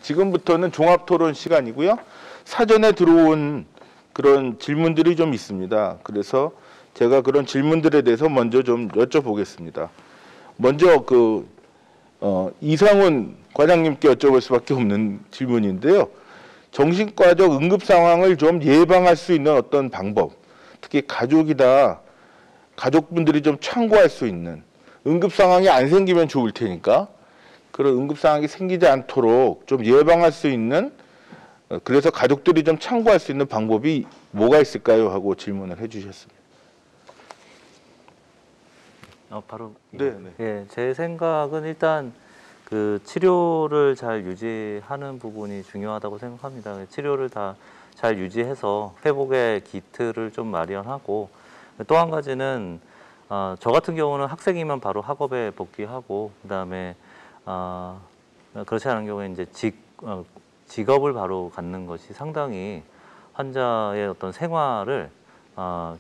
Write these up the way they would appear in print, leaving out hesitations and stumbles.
지금부터는 종합토론 시간이고요. 사전에 들어온 그런 질문들이 좀 있습니다. 그래서 제가 그런 질문들에 대해서 먼저 좀 여쭤보겠습니다. 먼저 이상훈 과장님께 여쭤볼 수밖에 없는 질문인데요. 정신과적 응급 상황을 좀 예방할 수 있는 어떤 방법, 특히 가족분들이 좀 참고할 수 있는, 응급 상황이 안 생기면 좋을 테니까 그런 응급 상황이 생기지 않도록 좀 예방할 수 있는, 그래서 가족들이 좀 참고할 수 있는 방법이 뭐가 있을까요? 하고 질문을 해주셨습니다. 바로 네. 예, 제 생각은 일단 그 치료를 잘 유지하는 부분이 중요하다고 생각합니다. 치료를 다 잘 유지해서 회복의 기틀을 좀 마련하고, 또 한 가지는 저 같은 경우는 학생이면 바로 학업에 복귀하고, 그다음에 그렇지 않은 경우에 이제 직업을 바로 갖는 것이 상당히 환자의 어떤 생활을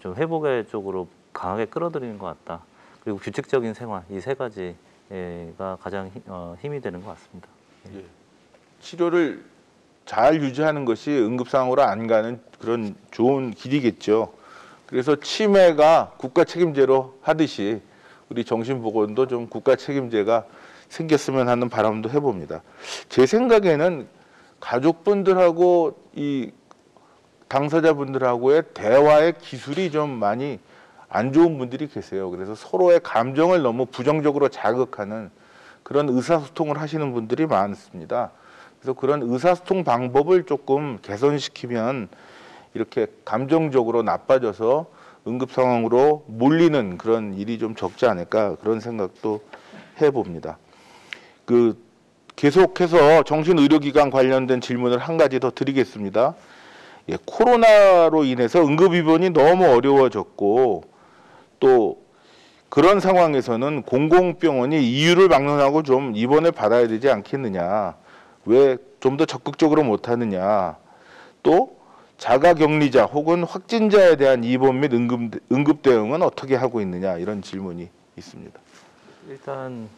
좀 회복의 쪽으로 강하게 끌어들이는 것 같다. 그리고 규칙적인 생활, 이 세 가지가 가장 힘이 되는 것 같습니다. 예. 치료를 잘 유지하는 것이 응급 상황으로 안 가는 그런 좋은 길이겠죠. 그래서 치매가 국가 책임제로 하듯이 우리 정신보건도 좀 국가 책임제가 생겼으면 하는 바람도 해봅니다. 제 생각에는 가족분들하고 이 당사자분들하고의 대화의 기술이 좀 많이 안 좋은 분들이 계세요. 그래서 서로의 감정을 너무 부정적으로 자극하는 그런 의사소통을 하시는 분들이 많습니다. 그래서 그런 의사소통 방법을 조금 개선시키면 이렇게 감정적으로 나빠져서 응급 상황으로 몰리는 그런 일이 좀 적지 않을까, 그런 생각도 해봅니다. 계속해서 정신의료기관 관련된 질문을 한 가지 더 드리겠습니다. 예, 코로나로 인해서 응급입원이 너무 어려워졌고, 또 그런 상황에서는 공공병원이 이유를 막론하고 좀 입원을 받아야 되지 않겠느냐, 왜 좀 더 적극적으로 못하느냐, 또 자가격리자 혹은 확진자에 대한 입원 및 응급 대응은 어떻게 하고 있느냐, 이런 질문이 있습니다. 일단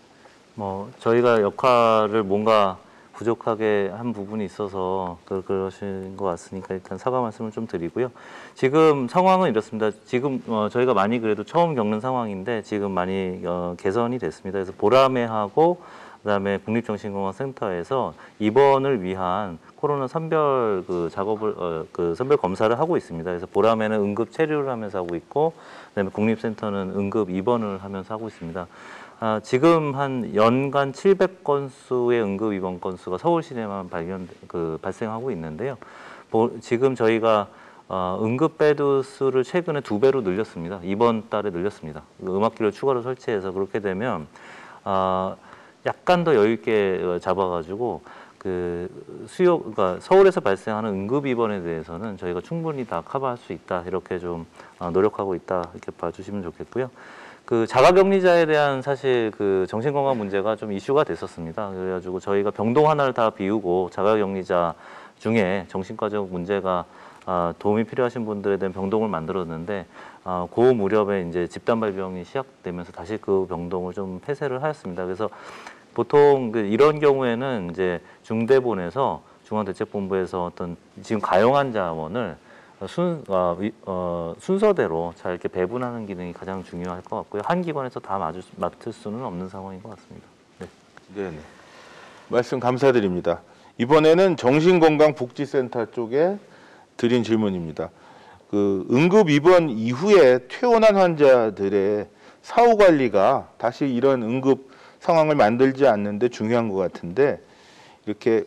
저희가 역할을 뭔가 부족하게 한 부분이 있어서 그러신 것 같으니까 일단 사과 말씀을 좀 드리고요. 지금 상황은 이렇습니다. 지금 저희가 많이 그래도 처음 겪는 상황인데 지금 많이 개선이 됐습니다. 그래서 보라매하고 그다음에 국립정신건강센터에서 입원을 위한 코로나 선별 작업을 선별 검사를 하고 있습니다. 그래서 보라매는 응급 체류를 하면서 하고 있고, 그다음에 국립센터는 응급 입원을 하면서 하고 있습니다. 지금 한 연간 700건수의 응급 입원 건수가 서울시내만 발생하고 있는데요. 지금 저희가 응급 베드 수를 최근에 2배로 늘렸습니다. 이번 달에 늘렸습니다. 음압기를 추가로 설치해서 그렇게 되면 약간 더 여유 있게 잡아가지고 그러니까 서울에서 발생하는 응급 입원에 대해서는 저희가 충분히 다 커버할 수 있다, 이렇게 좀 노력하고 있다, 이렇게 봐주시면 좋겠고요. 자가격리자에 대한 사실 정신건강 문제가 좀 이슈가 됐었습니다. 그래가지고 저희가 병동 하나를 다 비우고 자가격리자 중에 정신과적 문제가 도움이 필요하신 분들에 대한 병동을 만들었는데, 그 무렵에 이제 집단 발병이 시작되면서 다시 그 병동을 좀 폐쇄를 하였습니다. 그래서 보통 이런 경우에는 이제 중대본에서 중앙대책본부에서 어떤 지금 가용한 자원을 순서대로 잘 이렇게 배분하는 기능이 가장 중요할 것 같고요. 한 기관에서 다 맡을 수는 없는 상황인 것 같습니다. 네. 말씀 감사드립니다. 이번에는 정신건강복지센터 쪽에 드린 질문입니다. 응급 입원 이후에 퇴원한 환자들의 사후 관리가 다시 이런 응급 상황을 만들지 않는데 중요한 것 같은데, 이렇게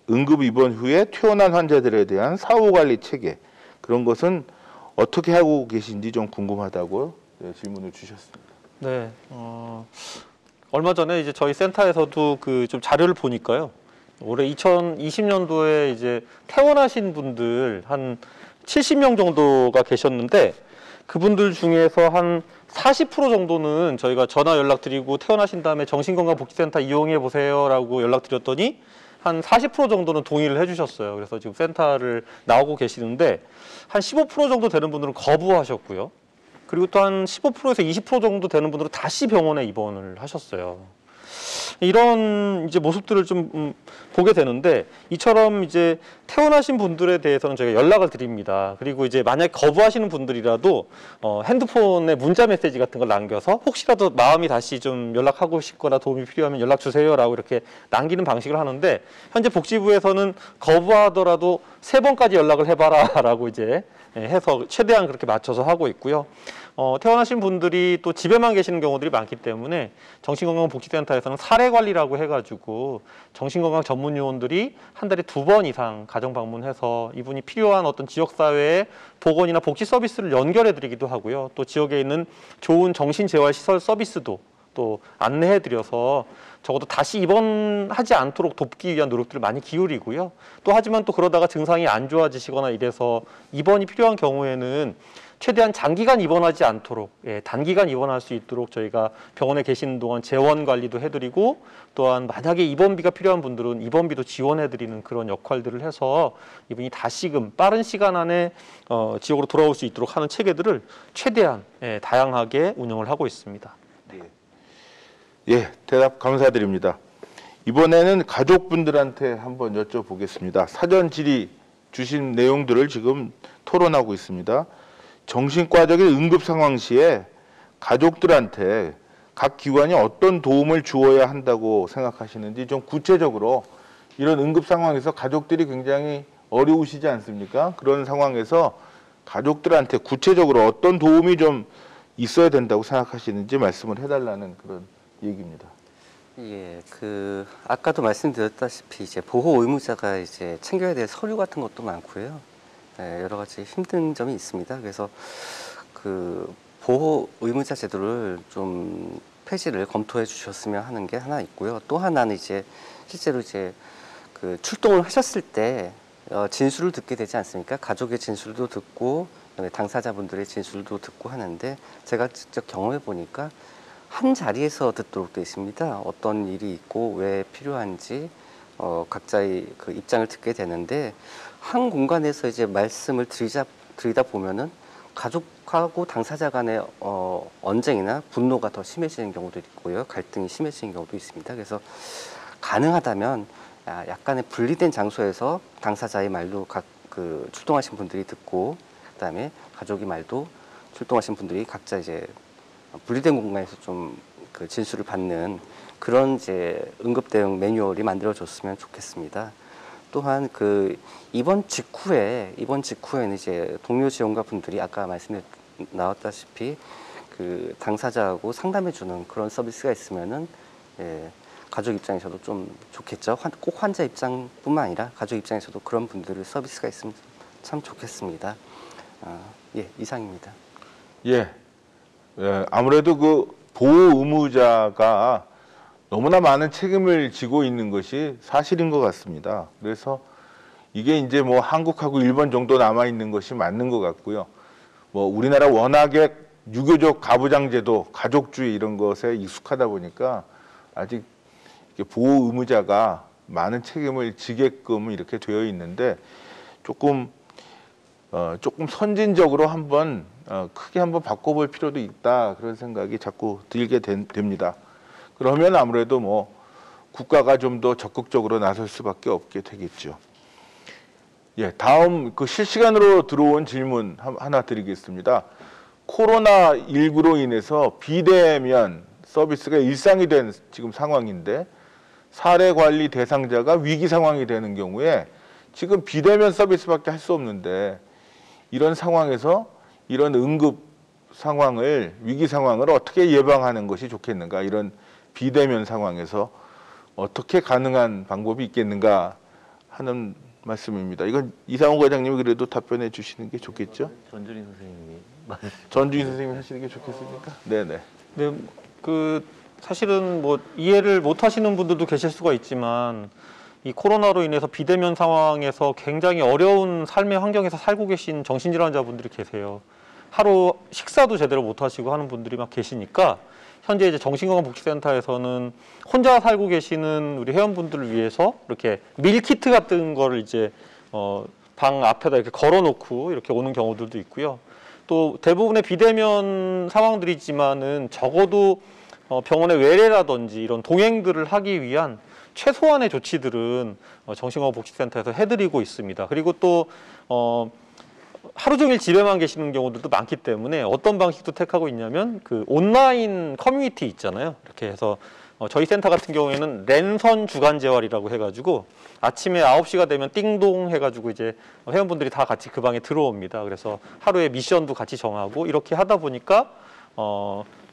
응급 입원 후에 퇴원한 환자들에 대한 사후 관리 체계, 그런 것은 어떻게 하고 계신지 좀 궁금하다고 질문을 주셨습니다. 네, 얼마 전에 이제 저희 센터에서도 좀 자료를 보니까요. 올해 2020년도에 이제 퇴원하신 분들 한 70명 정도가 계셨는데, 그분들 중에서 한 40% 정도는 저희가 전화 연락드리고 퇴원하신 다음에 정신건강복지센터 이용해 보세요라고 연락드렸더니 한 40% 정도는 동의를 해주셨어요. 그래서 지금 센터를 나오고 계시는데, 한 15% 정도 되는 분들은 거부하셨고요. 그리고 또 한 15%에서 20% 정도 되는 분들은 다시 병원에 입원을 하셨어요. 이런 이제 모습들을 좀 보게 되는데, 이처럼 이제 퇴원하신 분들에 대해서는 저희가 연락을 드립니다. 그리고 이제 만약 거부하시는 분들이라도 핸드폰에 문자 메시지 같은 걸 남겨서 혹시라도 마음이 다시 좀 연락하고 싶거나 도움이 필요하면 연락 주세요라고 이렇게 남기는 방식을 하는데, 현재 복지부에서는 거부하더라도 3번까지 연락을 해봐라라고 이제 해서 최대한 그렇게 맞춰서 하고 있고요. 퇴원하신 분들이 또 집에만 계시는 경우들이 많기 때문에 정신건강복지센터에서는 사례관리라고 해가지고 정신건강 전문 요원들이 한 달에 2번 이상 가정 방문해서 이분이 필요한 어떤 지역사회의 보건이나 복지 서비스를 연결해드리기도 하고요. 또 지역에 있는 좋은 정신재활시설 서비스도 또 안내해드려서 적어도 다시 입원하지 않도록 돕기 위한 노력들을 많이 기울이고요. 또 하지만 또 그러다가 증상이 안 좋아지시거나 이래서 입원이 필요한 경우에는 최대한 장기간 입원하지 않도록, 단기간 입원할 수 있도록 저희가 병원에 계시는 동안 재원 관리도 해드리고, 또한 만약에 입원비가 필요한 분들은 입원비도 지원해드리는 그런 역할들을 해서 이분이 다시금 빠른 시간 안에 지역으로 돌아올 수 있도록 하는 체계들을 최대한 다양하게 운영을 하고 있습니다. 예, 대답 감사드립니다. 이번에는 가족분들한테 한번 여쭤보겠습니다. 사전 질의 주신 내용들을 지금 토론하고 있습니다. 정신과적인 응급 상황 시에 가족들한테 각 기관이 어떤 도움을 주어야 한다고 생각하시는지 좀 구체적으로, 이런 응급 상황에서 가족들이 굉장히 어려우시지 않습니까? 그런 상황에서 가족들한테 구체적으로 어떤 도움이 좀 있어야 된다고 생각하시는지 말씀을 해달라는 그런 얘기입니다. 예, 아까도 말씀드렸다시피 이제 보호 의무자가 이제 챙겨야 될 서류 같은 것도 많고요. 여러 가지 힘든 점이 있습니다. 그래서 보호 의무자 제도를 좀 폐지를 검토해 주셨으면 하는 게 하나 있고요. 또 하나는 이제 실제로 이제 출동을 하셨을 때 진술을 듣게 되지 않습니까? 가족의 진술도 듣고 당사자분들의 진술도 듣고 하는데, 제가 직접 경험해 보니까 한 자리에서 듣도록 되어 있습니다. 어떤 일이 있고 왜 필요한지 각자의 그 입장을 듣게 되는데, 한 공간에서 이제 말씀을 드리다 보면은 가족하고 당사자 간의 언쟁이나 분노가 더 심해지는 경우도 있고요. 갈등이 심해지는 경우도 있습니다. 그래서 가능하다면 약간의 분리된 장소에서 당사자의 말도 출동하신 분들이 듣고, 그다음에 가족의 말도 출동하신 분들이 각자 이제 분리된 공간에서 좀 진술을 받는 그런 이제 응급 대응 매뉴얼이 만들어졌으면 좋겠습니다. 또한 입원 직후에는 이제 동료 지원가 분들이 아까 말씀에 나왔다시피 당사자하고 상담해주는 그런 서비스가 있으면은 가족 입장에서도 좀 좋겠죠. 꼭 환자 입장뿐만 아니라 가족 입장에서도 그런 분들의 서비스가 있으면 참 좋겠습니다. 예, 이상입니다. 예. 아무래도 보호 의무자가 너무나 많은 책임을 지고 있는 것이 사실인 것 같습니다. 그래서 이게 이제 뭐 한국하고 일본 정도 남아 있는 것이 맞는 것 같고요. 뭐 우리나라 워낙에 유교적 가부장제도, 가족주의 이런 것에 익숙하다 보니까 아직 보호 의무자가 많은 책임을 지게끔 이렇게 되어 있는데, 조금 선진적으로 크게 한번 바꿔볼 필요도 있다, 그런 생각이 자꾸 들게 됩니다. 그러면 아무래도 뭐 국가가 좀 더 적극적으로 나설 수밖에 없게 되겠죠. 예, 다음 실시간으로 들어온 질문 하나 드리겠습니다. 코로나19로 인해서 비대면 서비스가 일상이 된 지금 상황인데, 사례 관리 대상자가 위기 상황이 되는 경우에 지금 비대면 서비스밖에 할 수 없는데, 이런 상황에서 이런 응급 상황을, 위기 상황을 어떻게 예방하는 것이 좋겠는가, 이런 비대면 상황에서 어떻게 가능한 방법이 있겠는가 하는 말씀입니다. 이건 이상호 과장님이 그래도 답변해 주시는 게 좋겠죠? 전준희 선생님이 전준희 선생님이 하시는 게 좋겠습니까? 네네. 네, 사실은 뭐 이해를 못 하시는 분들도 계실 수가 있지만, 이 코로나로 인해서 비대면 상황에서 굉장히 어려운 삶의 환경에서 살고 계신 정신질환자분들이 계세요. 하루 식사도 제대로 못 하시고 하는 분들이 막 계시니까, 현재 이제 정신건강복지센터에서는 혼자 살고 계시는 우리 회원분들을 위해서 이렇게 밀키트 같은 거를 이제 방 앞에다 이렇게 걸어놓고 이렇게 오는 경우들도 있고요. 또 대부분의 비대면 상황들이지만은 적어도 병원의 외래라든지 이런 동행들을 하기 위한 최소한의 조치들은 정신건강복지센터에서 해드리고 있습니다. 그리고 또 하루 종일 집에만 계시는 경우들도 많기 때문에 어떤 방식도 택하고 있냐면 그 온라인 커뮤니티 있잖아요. 이렇게 해서 저희 센터 같은 경우에는 랜선 주간 재활이라고 해가지고 아침에 9시가 되면 띵동 해가지고 이제 회원분들이 다 같이 그 방에 들어옵니다. 그래서 하루에 미션도 같이 정하고 이렇게 하다 보니까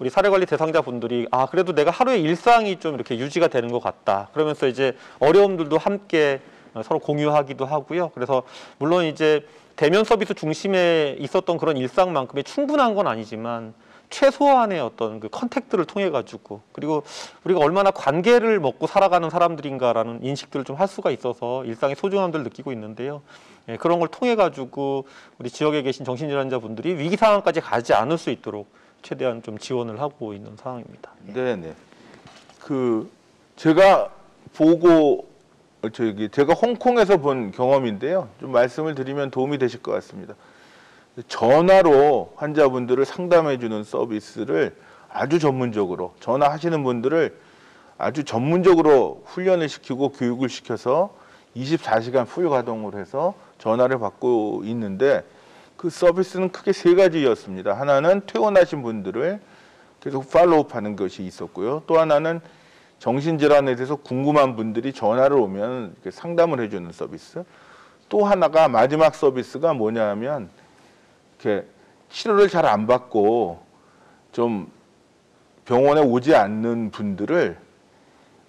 우리 사례관리 대상자분들이 그래도 내가 하루의 일상이 좀 이렇게 유지가 되는 것 같다. 그러면서 이제 어려움들도 함께 서로 공유하기도 하고요. 그래서 물론 이제 대면 서비스 중심에 있었던 그런 일상만큼의 충분한 건 아니지만 최소한의 어떤 그 컨택트를 통해 가지고 그리고 우리가 얼마나 관계를 먹고 살아가는 사람들인가라는 인식들을 좀 할 수가 있어서 일상의 소중함들을 느끼고 있는데요. 예, 그런 걸 통해 가지고 우리 지역에 계신 정신질환자분들이 위기 상황까지 가지 않을 수 있도록 최대한 좀 지원을 하고 있는 상황입니다. 네네. 제가 보고 제가 홍콩에서 본 경험인데요. 좀 말씀을 드리면 도움이 되실 것 같습니다. 전화로 환자분들을 상담해주는 서비스를 아주 전문적으로 전화하시는 분들을 아주 전문적으로 훈련을 시키고 교육을 시켜서 24시간 풀 가동을 해서 전화를 받고 있는데 그 서비스는 크게 3가지였습니다. 하나는 퇴원하신 분들을 계속 팔로우하는 것이 있었고요. 또 하나는 정신질환에 대해서 궁금한 분들이 전화를 오면 이렇게 상담을 해주는 서비스. 또 하나가 마지막 서비스가 뭐냐 하면 이렇게 치료를 잘 안 받고 좀 병원에 오지 않는 분들을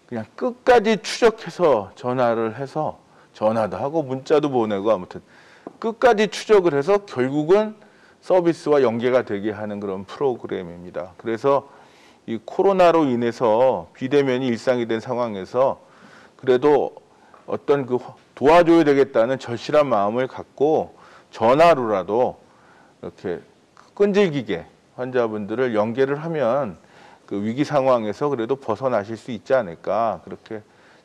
그냥 끝까지 추적해서 전화를 해서 전화도 하고 문자도 보내고 아무튼 끝까지 추적을 해서 결국은 서비스와 연계가 되게 하는 그런 프로그램입니다. 그래서 이 코로나로 인해서 비대면이 일상이 된 상황에서 그래도 어떤 그 도와줘야 되겠다는 절실한 마음을 갖고 전화로라도 이렇게 끈질기게 환자분들을 연계를 하면 그 위기 상황에서 그래도 벗어나실 수 있지 않을까 그렇게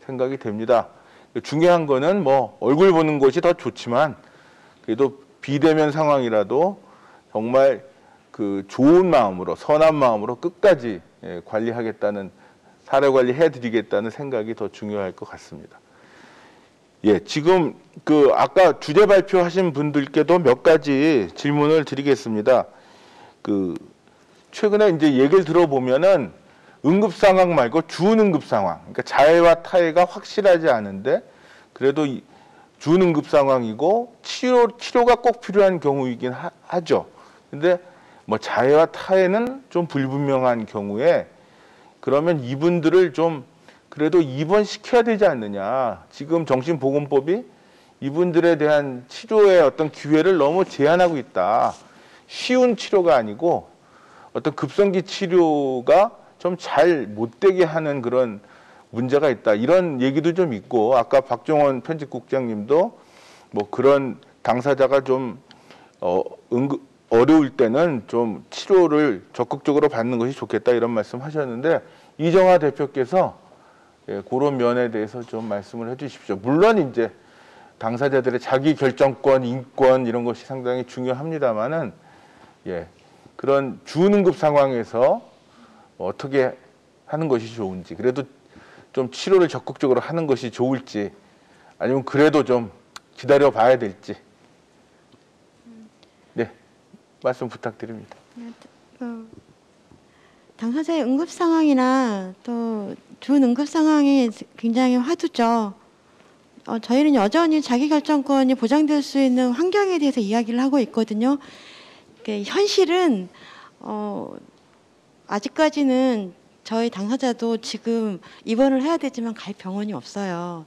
생각이 됩니다. 중요한 거는 뭐 얼굴 보는 것이 더 좋지만 그래도 비대면 상황이라도 정말 그 좋은 마음으로 선한 마음으로 끝까지 관리하겠다는 사례 관리 해드리겠다는 생각이 더 중요할 것 같습니다. 예, 지금 그 아까 주제 발표하신 분들께도 몇 가지 질문을 드리겠습니다. 그 최근에 이제 얘기를 들어보면은 응급 상황 말고 준응급 상황, 그러니까 자해와 타해가 확실하지 않은데 그래도 준응급 상황이고 치료가 꼭 필요한 경우이긴 하죠. 근데 뭐 자해와 타해는 좀 불분명한 경우에 그러면 이분들을 좀 그래도 입원시켜야 되지 않느냐. 지금 정신보건법이 이분들에 대한 치료의 어떤 기회를 너무 제한하고 있다. 쉬운 치료가 아니고 어떤 급성기 치료가 좀 잘 못되게 하는 그런 문제가 있다. 이런 얘기도 좀 있고 아까 박종원 편집국장님도 뭐 그런 당사자가 좀 어려울 때는 좀 치료를 적극적으로 받는 것이 좋겠다 이런 말씀 하셨는데 이정화 대표께서 그런 면에 대해서 좀 말씀을 해 주십시오. 물론 이제 당사자들의 자기 결정권, 인권 이런 것이 상당히 중요합니다만은 그런 준응급 상황에서 어떻게 하는 것이 좋은지 그래도 좀 치료를 적극적으로 하는 것이 좋을지 아니면 그래도 좀 기다려 봐야 될지 말씀 부탁드립니다. 당사자의 응급 상황이나 또 준응급 상황이 굉장히 화두죠. 저희는 여전히 자기결정권이 보장될 수 있는 환경에 대해서 이야기를 하고 있거든요. 현실은 아직까지는 저희 당사자도 지금 입원을 해야 되지만 갈 병원이 없어요.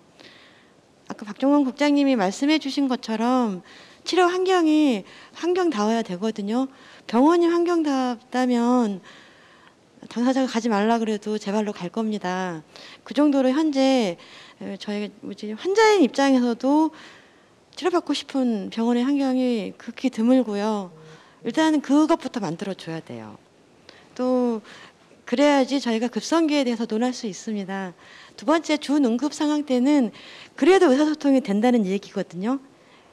아까 박종원 국장님이 말씀해 주신 것처럼 치료 환경이 환경다워야 되거든요. 병원이 환경답다면 당사자가 가지 말라 그래도 제 발로 갈 겁니다. 그 정도로 현재 저희 환자인 입장에서도 치료받고 싶은 병원의 환경이 극히 드물고요. 일단은 그것부터 만들어줘야 돼요. 또 그래야지 저희가 급성기에 대해서 논할 수 있습니다. 두 번째 준응급 상황 때는 그래도 의사소통이 된다는 얘기거든요.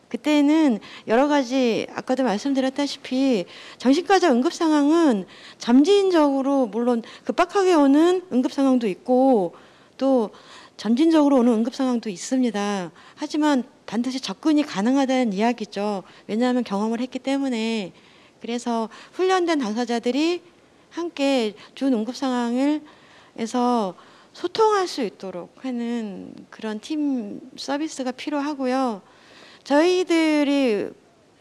그때는 여러 가지 아까도 말씀드렸다시피 정신과적 응급 상황은 점진적으로 물론 급박하게 오는 응급 상황도 있고 또 점진적으로 오는 응급 상황도 있습니다. 하지만 반드시 접근이 가능하다는 이야기죠. 왜냐하면 경험을 했기 때문에. 그래서 훈련된 당사자들이 함께 준 응급 상황에서 소통할 수 있도록 하는 그런 팀 서비스가 필요하고요. 저희들이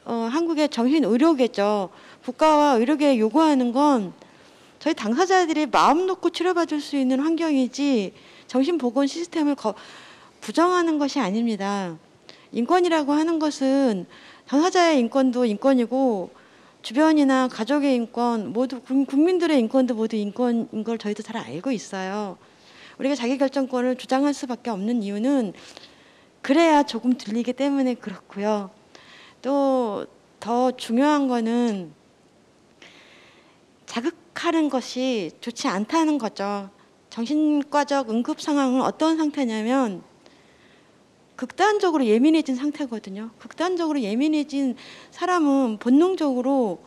한국의 정신의료계죠. 국가와 의료계에 요구하는 건 저희 당사자들이 마음 놓고 치료받을 수 있는 환경이지 정신보건 시스템을 부정하는 것이 아닙니다. 인권이라고 하는 것은 당사자의 인권도 인권이고 주변이나 가족의 인권, 모두 국민들의 인권도 모두 인권인 걸 저희도 잘 알고 있어요. 우리가 자기결정권을 주장할 수밖에 없는 이유는 그래야 조금 들리기 때문에 그렇고요. 또 더 중요한 거는 자극하는 것이 좋지 않다는 거죠. 정신과적 응급 상황은 어떤 상태냐면 극단적으로 예민해진 상태거든요. 극단적으로 예민해진 사람은 본능적으로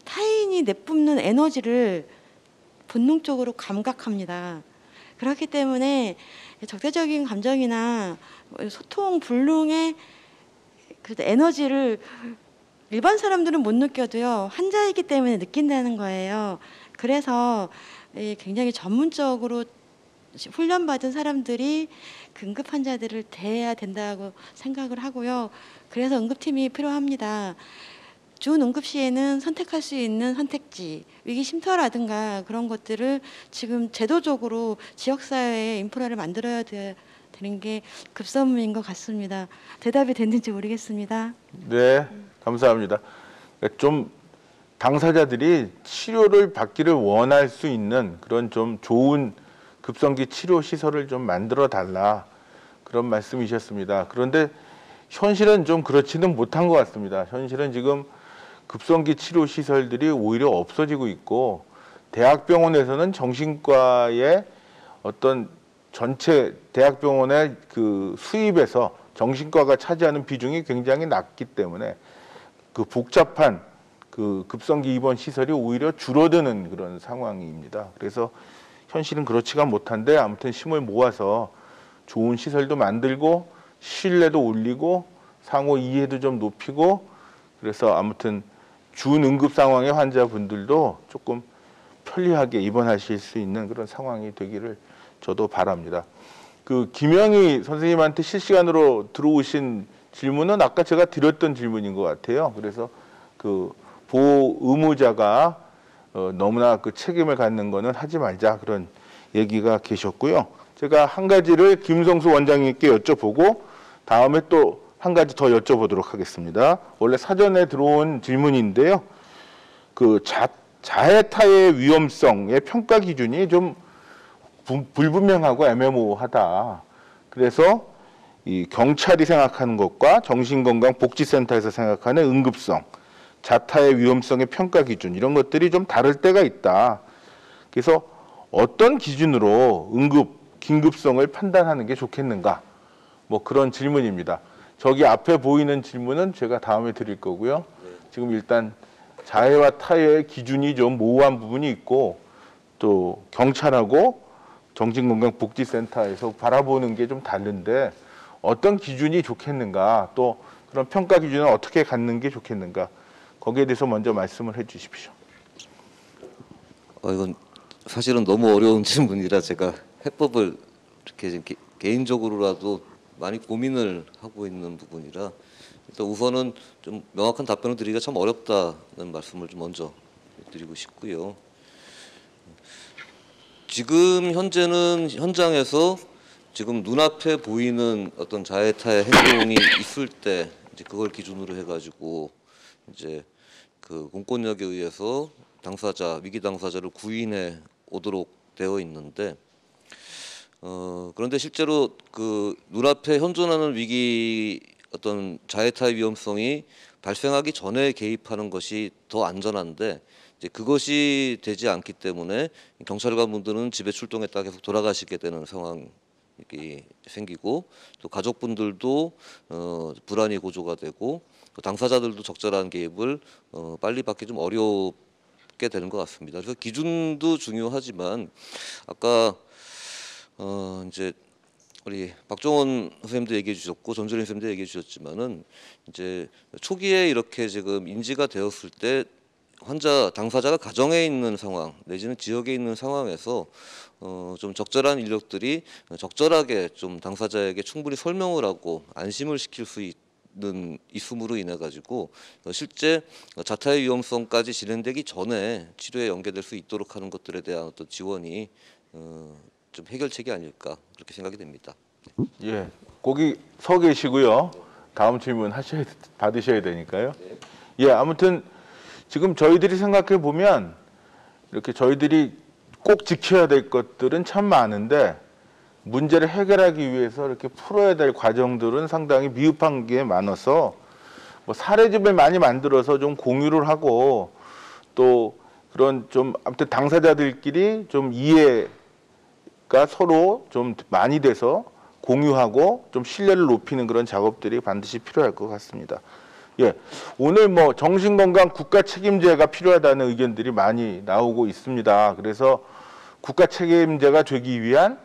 타인이 내뿜는 에너지를 본능적으로 감각합니다. 그렇기 때문에 적대적인 감정이나 소통 불능의 그 에너지를 일반 사람들은 못 느껴도요. 환자이기 때문에 느낀다는 거예요. 그래서 굉장히 전문적으로 훈련받은 사람들이 그 응급 환자들을 대해야 된다고 생각을 하고요. 그래서 응급팀이 필요합니다. 준 응급 시에는 선택할 수 있는 선택지, 위기 쉼터라든가 그런 것들을 지금 제도적으로 지역사회에 인프라를 만들어야 되는 게 급선무인 것 같습니다. 대답이 됐는지 모르겠습니다. 네, 감사합니다. 좀 당사자들이 치료를 받기를 원할 수 있는 그런 좀 좋은 급성기 치료 시설을 좀 만들어 달라 그런 말씀이셨습니다. 그런데 현실은 좀 그렇지는 못한 것 같습니다. 현실은 지금 급성기 치료 시설들이 오히려 없어지고 있고 대학병원에서는 정신과의 어떤 전체 대학병원의 그 수입에서 정신과가 차지하는 비중이 굉장히 낮기 때문에 그 복잡한 그 급성기 입원 시설이 오히려 줄어드는 그런 상황입니다. 그래서 현실은 그렇지가 못한데 아무튼 힘을 모아서 좋은 시설도 만들고 신뢰도 올리고 상호 이해도 좀 높이고 그래서 아무튼 준응급 상황의 환자분들도 조금 편리하게 입원하실 수 있는 그런 상황이 되기를 저도 바랍니다. 그 김영희 선생님한테 실시간으로 들어오신 질문은 아까 제가 드렸던 질문인 것 같아요. 그래서 그 보호 의무자가 너무나 그 책임을 갖는 거는 하지 말자 그런 얘기가 계셨고요. 제가 한 가지를 김성수 원장님께 여쭤보고 다음에 또 한 가지 더 여쭤보도록 하겠습니다. 원래 사전에 들어온 질문인데요. 그 자해 타해 위험성의 평가 기준이 좀 불분명하고 애매모호하다. 그래서 이 경찰이 생각하는 것과 정신건강복지센터에서 생각하는 응급성, 자타의 위험성의 평가 기준 이런 것들이 좀 다를 때가 있다. 그래서 어떤 기준으로 긴급성을 판단하는 게 좋겠는가? 뭐 그런 질문입니다. 저기 앞에 보이는 질문은 제가 다음에 드릴 거고요. 지금 일단 자해와 타해의 기준이 좀 모호한 부분이 있고 또 경찰하고 정신건강복지센터에서 바라보는 게 좀 다른데 어떤 기준이 좋겠는가? 또 그런 평가 기준은 어떻게 갖는 게 좋겠는가? 거기에 대해서 먼저 말씀을 해 주십시오. 이건 사실은 너무 어려운 질문이라 제가 해법을 이렇게 좀 개인적으로라도 많이 고민을 하고 있는 부분이라 일단 우선은 좀 명확한 답변을 드리기가 참 어렵다는 말씀을 좀 먼저 드리고 싶고요. 지금 현재는 현장에서 지금 눈앞에 보이는 어떤 자해 타해 행동이 있을 때 이제 그걸 기준으로 해가지고 이제 그 공권력에 의해서 위기 당사자를 구인해 오도록 되어 있는데 그런데 실제로 그 눈앞에 현존하는 위기 어떤 자해 타해 위험성이 발생하기 전에 개입하는 것이 더 안전한데 이제 그것이 되지 않기 때문에 경찰관분들은 집에 출동했다 계속 돌아가시게 되는 상황이 이렇게 생기고 또 가족분들도 불안이 고조가 되고 또 당사자들도 적절한 개입을 빨리 받기 좀 어렵게 되는 것 같습니다. 그래서 기준도 중요하지만 아까 이제 우리 박종원 선생님도 얘기해 주셨고 전주린 선생님도 얘기해 주셨지만은 이제 초기에 이렇게 지금 인지가 되었을 때 당사자가 가정에 있는 상황 내지는 지역에 있는 상황에서 좀 적절한 인력들이 적절하게 좀 당사자에게 충분히 설명을 하고 안심을 시킬 수 있음으로 인해 가지고 실제 자타의 위험성까지 진행되기 전에 치료에 연계될 수 있도록 하는 것들에 대한 어떤 지원이 좀 해결책이 아닐까 그렇게 생각이 됩니다. 예, 거기 서 계시고요. 다음 질문 받으셔야 되니까요. 예, 아무튼 지금 저희들이 생각해 보면 이렇게 저희들이 꼭 지켜야 될 것들은 참 많은데 문제를 해결하기 위해서 이렇게 풀어야 될 과정들은 상당히 미흡한 게 많아서 뭐 사례집을 많이 만들어서 좀 공유를 하고 또 그런 좀 아무튼 당사자들끼리 좀 이해가 서로 좀 많이 돼서 공유하고 좀 신뢰를 높이는 그런 작업들이 반드시 필요할 것 같습니다. 예, 오늘 뭐 정신건강 국가 책임제가 필요하다는 의견들이 많이 나오고 있습니다. 그래서 국가 책임제가 되기 위한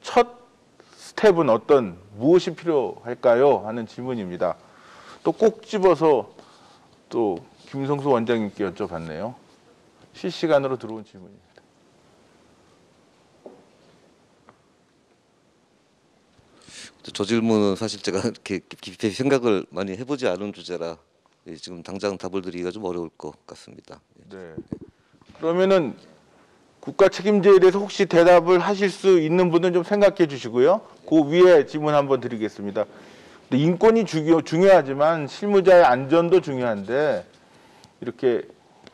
첫 스텝은 무엇이 필요할까요? 하는 질문입니다. 또 꼭 집어서 또 김성수 원장님께 여쭤봤네요. 실시간으로 들어온 질문입니다. 저 질문은 사실 제가 이렇게 깊이 생각을 많이 해보지 않은 주제라 지금 당장 답을 드리기가 좀 어려울 것 같습니다. 네. 그러면은 국가 책임제에 대해서 혹시 대답을 하실 수 있는 분은 좀 생각해 주시고요. 그 위에 질문 한번 드리겠습니다. 근데 인권이 중요하지만 실무자의 안전도 중요한데 이렇게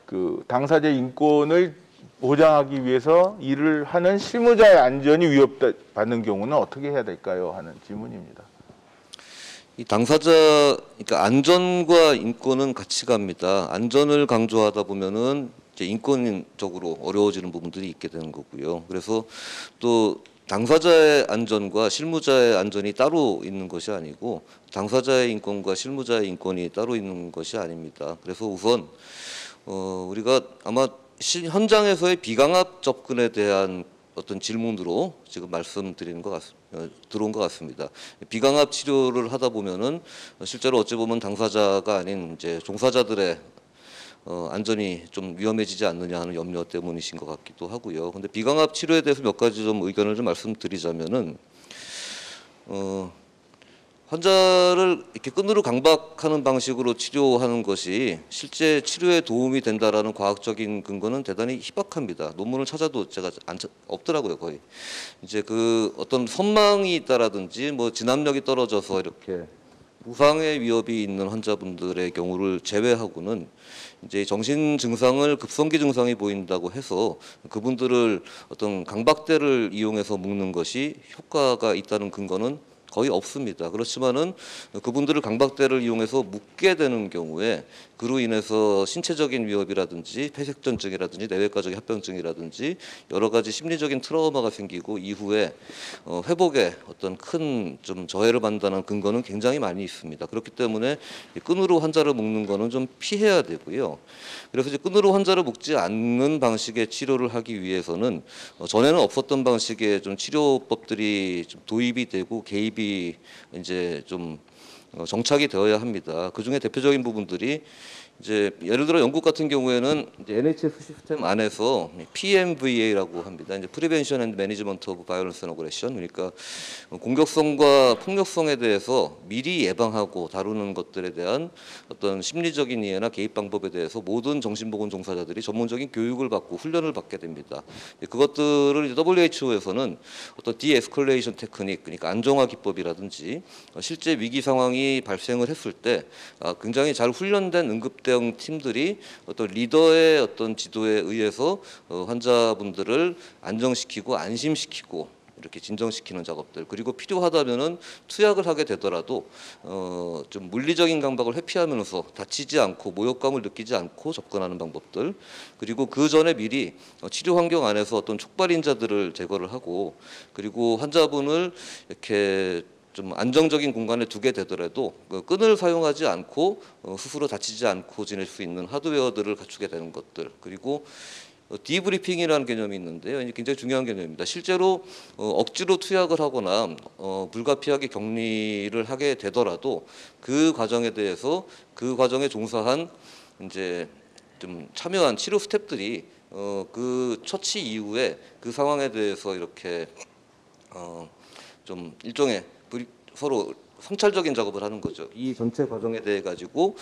그 당사자의 인권을 보장하기 위해서 일을 하는 실무자의 안전이 위협받는 경우는 어떻게 해야 될까요? 하는 질문입니다. 이 그러니까 안전과 인권은 같이 갑니다. 안전을 강조하다 보면은 이제 인권적으로 어려워지는 부분들이 있게 되는 거고요. 그래서 또 당사자의 안전과 실무자의 안전이 따로 있는 것이 아니고 당사자의 인권과 실무자의 인권이 따로 있는 것이 아닙니다. 그래서 우선 우리가 아마 현장에서의 비강압 접근에 대한 어떤 질문으로 지금 들어온 것 같습니다. 비강압 치료를 하다 보면은 실제로 어찌 보면 당사자가 아닌 이제 종사자들의 안전이 좀 위험해지지 않느냐 하는 염려 때문이신 것 같기도 하고요. 근데 비강압 치료에 대해서 몇 가지 좀 의견을 좀 말씀드리자면은 환자를 이렇게 끈으로 강박하는 방식으로 치료하는 것이 실제 치료에 도움이 된다라는 과학적인 근거는 대단히 희박합니다. 논문을 찾아도 제가 없더라고요, 거의. 이제 그 어떤 선망이 있다라든지 뭐 진압력이 떨어져서 이렇게 부상의 위협이 있는 환자분들의 경우를 제외하고는 이제 정신 증상을 급성기 증상이 보인다고 해서 그분들을 어떤 강박대를 이용해서 묶는 것이 효과가 있다는 근거는 거의 없습니다. 그렇지만은 그분들을 강박대를 이용해서 묶게 되는 경우에 그로 인해서 신체적인 위협이라든지 폐색전증이라든지 내외과적 합병증이라든지 여러 가지 심리적인 트라우마가 생기고 이후에 회복에 어떤 큰 좀 저해를 받는다는 근거는 굉장히 많이 있습니다. 그렇기 때문에 끈으로 환자를 묶는 거는 좀 피해야 되고요. 그래서 이제 끈으로 환자를 묶지 않는 방식의 치료를 하기 위해서는 전에는 없었던 방식의 좀 치료법들이 좀 도입이 되고 개입이 이제 좀 정착이 되어야 합니다. 그 중에 대표적인 부분들이 이제 예를 들어 영국 같은 경우에는 이제 NHS 시스템 안에서 PMVA라고 합니다. 이제 Prevention and Management of Violence and Aggression, 그러니까 공격성과 폭력성에 대해서 미리 예방하고 다루는 것들에 대한 어떤 심리적인 이해나 개입 방법에 대해서 모든 정신보건 종사자들이 전문적인 교육을 받고 훈련을 받게 됩니다. 그것들을 이제 WHO에서는 어떤 디에스컬레이션 테크닉, 그러니까 안정화 기법이라든지 실제 위기 상황이 발생을 했을 때 굉장히 잘 훈련된 응급 대응 팀들이 어떤 리더의 어떤 지도에 의해서 환자분들을 안정시키고 안심시키고 이렇게 진정시키는 작업들, 그리고 필요하다면은 투약을 하게 되더라도 좀 물리적인 강박을 회피하면서 다치지 않고 모욕감을 느끼지 않고 접근하는 방법들, 그리고 그 전에 미리 치료 환경 안에서 어떤 촉발인자들을 제거를 하고, 그리고 환자분을 이렇게 좀 안정적인 공간에 두게 되더라도 그 끈을 사용하지 않고 스스로 다치지 않고 지낼 수 있는 하드웨어들을 갖추게 되는 것들, 그리고 디브리핑이라는 개념이 있는데요. 굉장히 중요한 개념입니다. 실제로 억지로 투약을 하거나 불가피하게 격리를 하게 되더라도 그 과정에 대해서 그 과정에 종사한 이제 좀 참여한 치료 스태프들이 그 처치 이후에 그 상황에 대해서 이렇게 좀 일종의 서로 성찰적인 작업을 하는 거죠. 이 전체 과정에 대해 가지고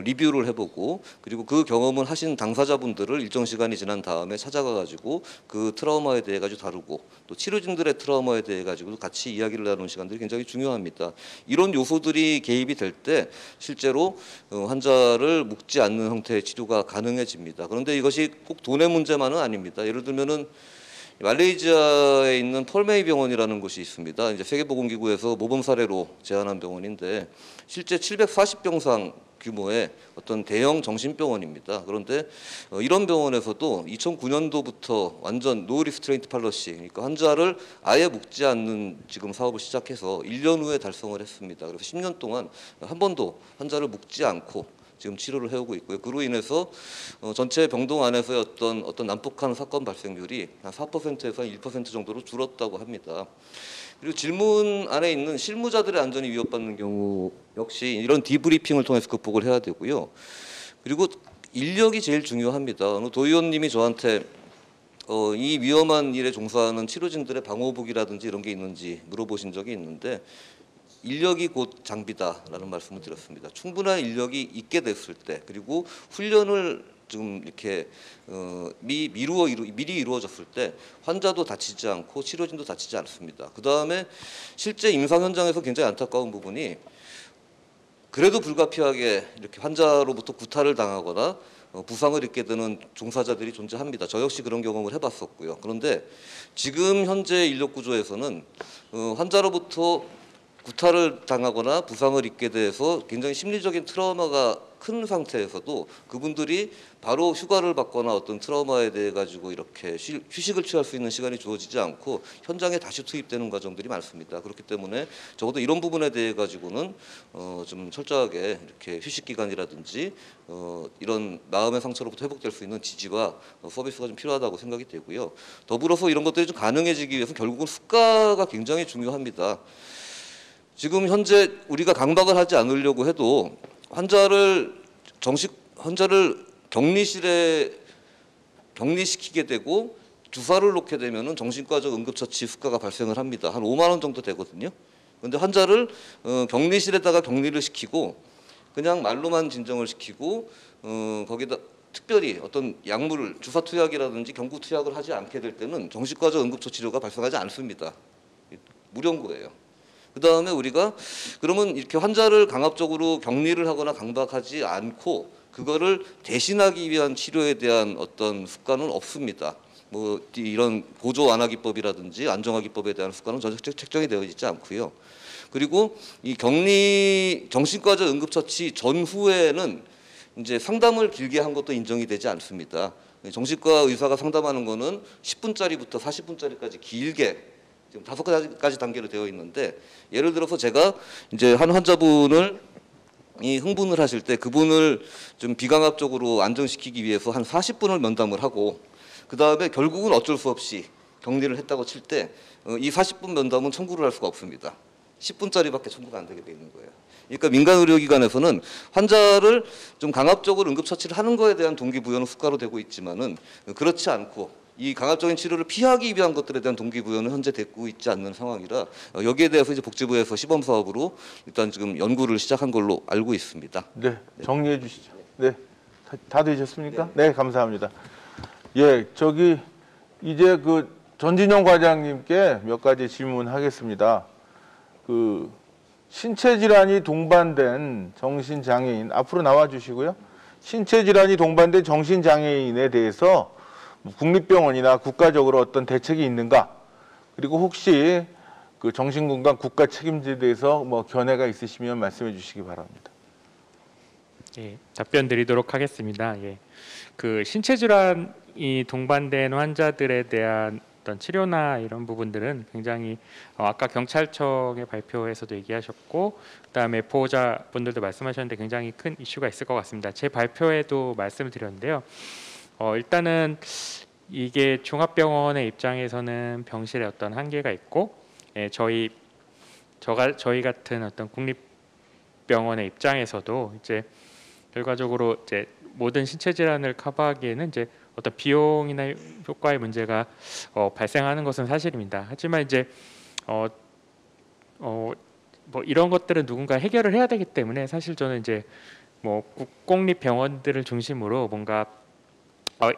리뷰를 해보고, 그리고 그 경험을 하신 당사자분들을 일정 시간이 지난 다음에 찾아가 가지고 그 트라우마에 대해 가지고 다루고, 또 치료진들의 트라우마에 대해 가지고 같이 이야기를 나누는 시간들이 굉장히 중요합니다. 이런 요소들이 개입이 될 때 실제로 환자를 묶지 않는 형태의 치료가 가능해집니다. 그런데 이것이 꼭 돈의 문제만은 아닙니다. 예를 들면은 말레이시아에 있는 펄메이 병원이라는 곳이 있습니다. 이제 세계보건기구에서 모범 사례로 제안한 병원인데 실제 740병상 규모의 어떤 대형 정신병원입니다. 그런데 이런 병원에서도 2009년도부터 완전 노 리스트레인트 팔러시, 그러니까 환자를 아예 묶지 않는 지금 사업을 시작해서 1년 후에 달성을 했습니다. 그래서 10년 동안 한 번도 환자를 묶지 않고 지금 치료를 해오고 있고요. 그로 인해서 전체 병동 안에서의 어떤 난폭한 사건 발생률이 한 4%에서 1% 정도로 줄었다고 합니다. 그리고 질문 안에 있는 실무자들의 안전이 위협받는 경우 역시 이런 디브리핑을 통해서 극복을 해야 되고요. 그리고 인력이 제일 중요합니다. 도 의원님이 저한테 이 위험한 일에 종사하는 치료진들의 방호복이라든지 이런 게 있는지 물어보신 적이 있는데, 인력이 곧 장비다라는 말씀을 드렸습니다. 충분한 인력이 있게 됐을 때, 그리고 훈련을 좀 이렇게 미리 이루어졌을 때 환자도 다치지 않고 치료진도 다치지 않습니다. 그 다음에 실제 임상 현장에서 굉장히 안타까운 부분이 그래도 불가피하게 이렇게 환자로부터 구타를 당하거나 부상을 입게 되는 종사자들이 존재합니다. 저 역시 그런 경험을 해봤었고요. 그런데 지금 현재 인력 구조에서는 환자로부터 구타를 당하거나 부상을 입게 돼서 굉장히 심리적인 트라우마가 큰 상태에서도 그분들이 바로 휴가를 받거나 어떤 트라우마에 대해 가지고 이렇게 휴식을 취할 수 있는 시간이 주어지지 않고 현장에 다시 투입되는 과정들이 많습니다. 그렇기 때문에 적어도 이런 부분에 대해 가지고는 좀 철저하게 이렇게 휴식 기간이라든지 이런 마음의 상처로부터 회복될 수 있는 지지와 서비스가 좀 필요하다고 생각이 되고요. 더불어서 이런 것들이 좀 가능해지기 위해서 결국은 수가가 굉장히 중요합니다. 지금 현재 우리가 강박을 하지 않으려고 해도 환자를 격리실에 격리시키게 되고 주사를 놓게 되면은 정신과적 응급처치 수가가 발생을 합니다. 한 5만 원 정도 되거든요. 그런데 환자를 격리실에다가 격리를 시키고 그냥 말로만 진정을 시키고 거기다 특별히 어떤 약물을 주사 투약이라든지 경구 투약을 하지 않게 될 때는 정신과적 응급처치료가 발생하지 않습니다. 무료인 거예요. 그 다음에 우리가 그러면 이렇게 환자를 강압적으로 격리를 하거나 강박하지 않고 그거를 대신하기 위한 치료에 대한 어떤 습관은 없습니다. 뭐 이런 보조 완화기법이라든지 안정화기법에 대한 습관은 전혀 책정이 되어 있지 않고요. 그리고 이 격리 정신과적 응급처치 전후에는 이제 상담을 길게 한 것도 인정이 되지 않습니다. 정신과 의사가 상담하는 거는 10분짜리부터 40분짜리까지 길게 지금 5가지 단계로 되어 있는데, 예를 들어서 제가 이제 한 환자분을 흥분을 하실 때 그분을 좀 비강압적으로 안정시키기 위해서 한 40분을 면담을 하고 그 다음에 결국은 어쩔 수 없이 격리를 했다고 칠 때 이 40분 면담은 청구를 할 수가 없습니다. 10분짜리밖에 청구가 안 되게 돼 있는 거예요. 그러니까 민간 의료기관에서는 환자를 좀 강압적으로 응급처치를 하는 거에 대한 동기부여는 수가로 되고 있지만은 그렇지 않고 이 강압적인 치료를 피하기 위한 것들에 대한 동기부여는 현재 되고 있지 않는 상황이라 여기에 대해서 이제 복지부에서 시범 사업으로 일단 지금 연구를 시작한 걸로 알고 있습니다. 네, 정리해 주시죠. 네, 다 되셨습니까? 네, 감사합니다. 예, 저기 이제 그 전진영 과장님께 몇 가지 질문하겠습니다. 그 신체 질환이 동반된 정신장애인 앞으로 나와 주시고요. 신체 질환이 동반된 정신장애인에 대해서 국립병원이나 국가적으로 어떤 대책이 있는가? 그리고 혹시 그 정신건강 국가 책임제에 대해서 뭐 견해가 있으시면 말씀해 주시기 바랍니다. 예, 답변 드리도록 하겠습니다. 예, 그 신체 질환이 동반된 환자들에 대한 어떤 치료나 이런 부분들은 굉장히 아까 경찰청의 발표에서도 얘기하셨고 그다음에 보호자분들도 말씀하셨는데 굉장히 큰 이슈가 있을 것 같습니다. 제 발표에도 말씀을 드렸는데요. 일단은 이게 종합병원의 입장에서는 병실에 어떤 한계가 있고 저희 같은 어떤 국립병원의 입장에서도 이제 결과적으로 이제 모든 신체 질환을 커버하기에는 이제 어떤 비용이나 효과의 문제가 발생하는 것은 사실입니다. 하지만 이제 뭐 이런 것들은 누군가 해결을 해야 되기 때문에 사실 저는 이제 뭐 국공립병원들을 중심으로 뭔가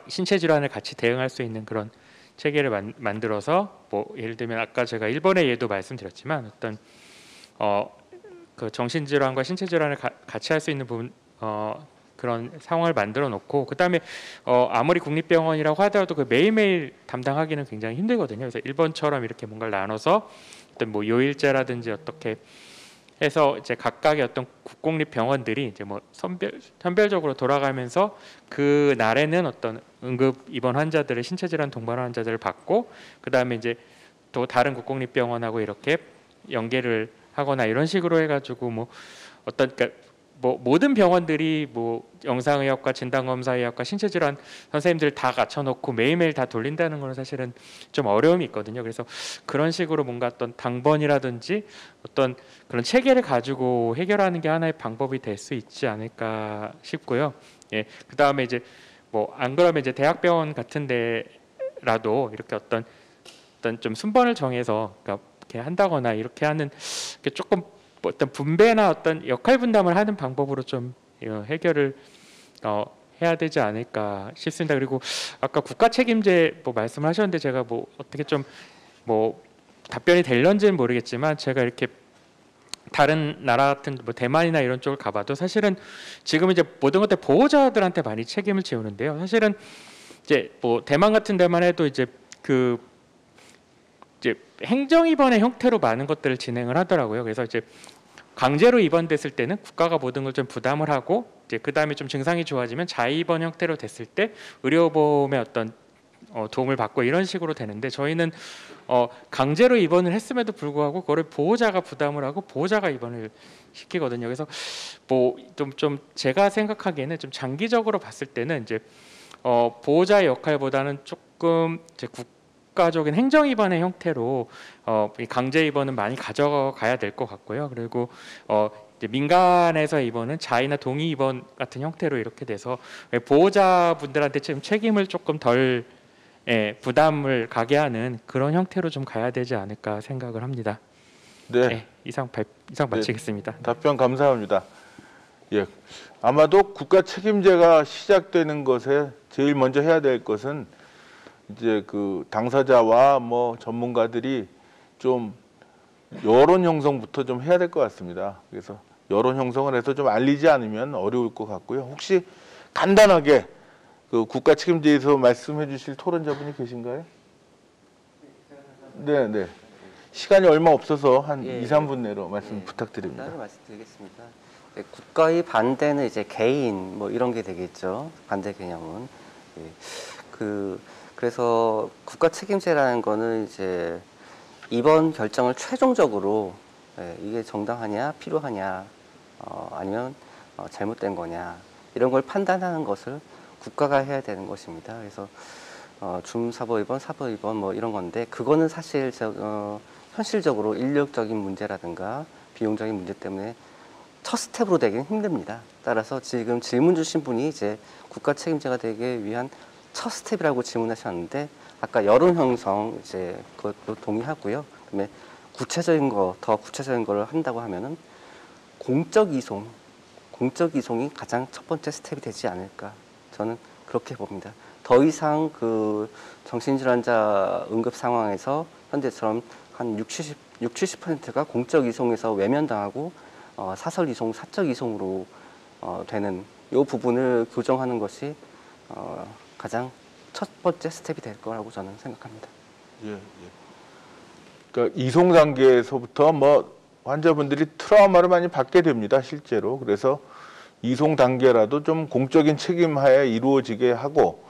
신체 질환을 같이 대응할 수 있는 그런 체계를 만들어서 뭐 예를 들면 아까 제가 일본의 예도 말씀드렸지만 어떤 그 정신질환과 신체 질환을 같이 할 수 있는 부분 그런 상황을 만들어 놓고 그다음에 아무리 국립병원이라고 하더라도 그 매일매일 담당하기는 굉장히 힘들거든요. 그래서 일본처럼 이렇게 뭔가를 나눠서 어떤 뭐 요일제라든지 어떻게 해서 이제 각각의 어떤 국공립병원들이 이제 뭐 선별적으로 돌아가면서 그 날에는 어떤 응급 입원 환자들을 신체 질환 동반 환자들을 받고 그다음에 이제 또 다른 국공립병원하고 이렇게 연계를 하거나 이런 식으로 해가지고 뭐 어떤 그러니까 뭐 모든 병원들이 뭐 영상의학과 진단검사의학과 신체질환 선생님들 다 갖춰놓고 매일매일 다 돌린다는 거는 사실은 좀 어려움이 있거든요. 그래서 그런 식으로 뭔가 어떤 당번이라든지 어떤 그런 체계를 가지고 해결하는 게 하나의 방법이 될 수 있지 않을까 싶고요. 예, 그 다음에 이제 뭐 안 그러면 이제 대학병원 같은 데라도 이렇게 어떤 좀 순번을 정해서 그러니까 이렇게 한다거나 이렇게 하는 게 조금 어떤 분배나 어떤 역할 분담을 하는 방법으로 좀 해결을 해야 되지 않을까 싶습니다. 그리고 아까 국가 책임제 뭐 말씀하셨는데 제가 뭐 어떻게 좀 뭐 답변이 될런지는 모르겠지만 제가 이렇게 다른 나라 같은 뭐 대만이나 이런 쪽을 가봐도 사실은 지금 이제 모든 것들 보호자들한테 많이 책임을 지우는데요. 사실은 이제 뭐 대만 같은 데만 해도 이제 그 이제 행정 입원의 형태로 많은 것들을 진행을 하더라고요. 그래서 이제 강제로 입원됐을 때는 국가가 모든 걸 좀 부담을 하고 이제 그 다음에 좀 증상이 좋아지면 자의 입원 형태로 됐을 때 의료보험의 어떤 도움을 받고 이런 식으로 되는데 저희는 강제로 입원을 했음에도 불구하고 그거를 보호자가 부담을 하고 보호자가 입원을 시키거든요. 그래서 뭐 좀 제가 생각하기에는 좀 장기적으로 봤을 때는 이제 보호자의 역할보다는 조금 이제 국가적인 행정 입원의 형태로 이 강제 입원은 많이 가져가야 될 것 같고요. 그리고 이제 민간에서 입원은 자의나 동의 입원 같은 형태로 이렇게 돼서 보호자분들한테 지금 책임을 조금 덜 부담을 가게 하는 그런 형태로 좀 가야 되지 않을까 생각을 합니다. 네, 이상 마치겠습니다. 답변 감사합니다. 예, 아마도 국가 책임제가 시작되는 것에 제일 먼저 해야 될 것은 이제 그 당사자와 뭐 전문가들이 좀 여론 형성부터 좀 해야 될 것 같습니다. 그래서 여론 형성을 해서 좀 알리지 않으면 어려울 것 같고요. 혹시 간단하게 그 국가 책임제에서 말씀해 주실 토론자분이 계신가요? 네, 네. 시간이 얼마 없어서 한 2, 3분 내로 말씀 부탁드립니다. 따로 말씀드리겠습니다. 네, 국가의 반대는 이제 개인 뭐 이런 게 되겠죠. 반대 개념은. 그래서 국가 책임제라는 거는 이제 이번 결정을 최종적으로 이게 정당하냐 필요하냐 아니면 잘못된 거냐 이런 걸 판단하는 것을 국가가 해야 되는 것입니다. 그래서 중사법 사법 뭐 이런 건데 그거는 사실 현실적으로 인력적인 문제라든가 비용적인 문제 때문에 첫 스텝으로 되기는 힘듭니다. 따라서 지금 질문 주신 분이 이제 국가 책임제가 되기 위한 첫 스텝이라고 질문하셨는데 아까 여론 형성 이제 그것도 동의하고요. 그다음에 더 구체적인 걸 한다고 하면은 공적 이송이 가장 첫 번째 스텝이 되지 않을까 저는 그렇게 봅니다. 더 이상 그 정신질환자 응급 상황에서 현재처럼 한 60-70%가 공적 이송에서 외면당하고 사설 이송, 사적 이송으로 되는 이 부분을 교정하는 것이 가장 첫 번째 스텝이 될 거라고 저는 생각합니다. 예, 예. 그러니까 이송 단계에서부터 뭐 환자분들이 트라우마를 많이 받게 됩니다, 실제로. 그래서 이송 단계라도 좀 공적인 책임하에 이루어지게 하고,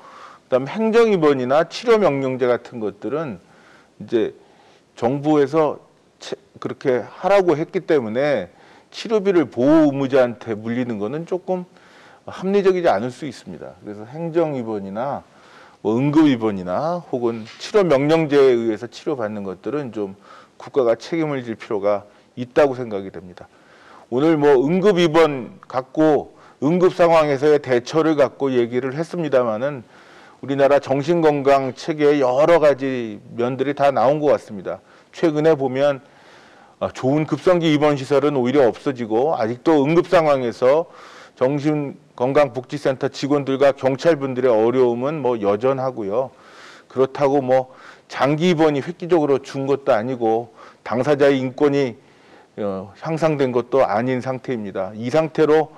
그다음 행정 입원이나 치료 명령제 같은 것들은 이제 정부에서 그렇게 하라고 했기 때문에 치료비를 보호 의무자한테 물리는 거는 조금 합리적이지 않을 수 있습니다. 그래서 행정 입원이나 뭐 응급 입원이나 혹은 치료 명령제에 의해서 치료받는 것들은 좀 국가가 책임을 질 필요가 있다고 생각이 됩니다. 오늘 뭐 응급 입원 갖고 응급 상황에서의 대처를 갖고 얘기를 했습니다마는 우리나라 정신건강 체계의 여러 가지 면들이 다 나온 것 같습니다. 최근에 보면 좋은 급성기 입원 시설은 오히려 없어지고 아직도 응급 상황에서 정신건강복지센터 직원들과 경찰분들의 어려움은 뭐 여전하고요. 그렇다고 뭐 장기 입원이 획기적으로 준 것도 아니고 당사자의 인권이 향상된 것도 아닌 상태입니다. 이 상태로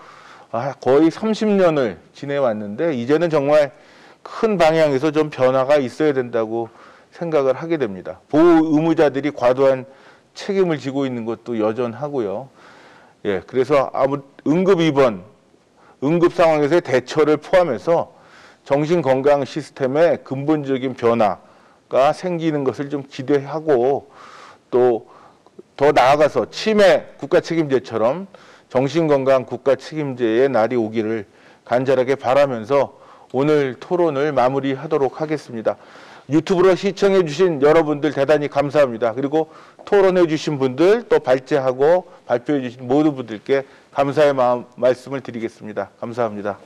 거의 30년을 지내왔는데 이제는 정말 큰 방향에서 좀 변화가 있어야 된다고 생각을 하게 됩니다. 보호 의무자들이 과도한 책임을 지고 있는 것도 여전하고요. 예, 그래서 응급 입원, 응급 상황에서의 대처를 포함해서 정신건강 시스템의 근본적인 변화가 생기는 것을 좀 기대하고 또 더 나아가서 치매 국가 책임제처럼 정신건강 국가 책임제의 날이 오기를 간절하게 바라면서 오늘 토론을 마무리하도록 하겠습니다. 유튜브로 시청해 주신 여러분들 대단히 감사합니다. 그리고 토론해 주신 분들 또 발제하고 발표해 주신 모든 분들께 감사의 말씀을 드리겠습니다. 감사합니다.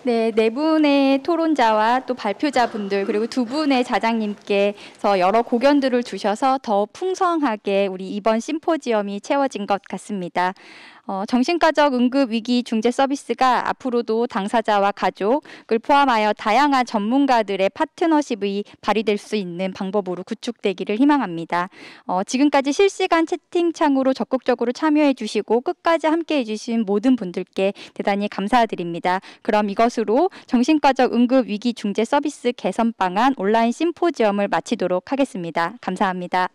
네, 네 분의 토론자와 또 발표자분들 그리고 두 분의 자장님께서 여러 고견들을 주셔서 더 풍성하게 우리 이번 심포지엄이 채워진 것 같습니다. 정신과적 응급위기 중재 서비스가 앞으로도 당사자와 가족을 포함하여 다양한 전문가들의 파트너십이 발휘될 수 있는 방법으로 구축되기를 희망합니다. 지금까지 실시간 채팅창으로 적극적으로 참여해 주시고 끝까지 함께해 주신 모든 분들께 대단히 감사드립니다. 그럼 이것으로 정신과적 응급위기 중재 서비스 개선 방안 온라인 심포지엄을 마치도록 하겠습니다. 감사합니다.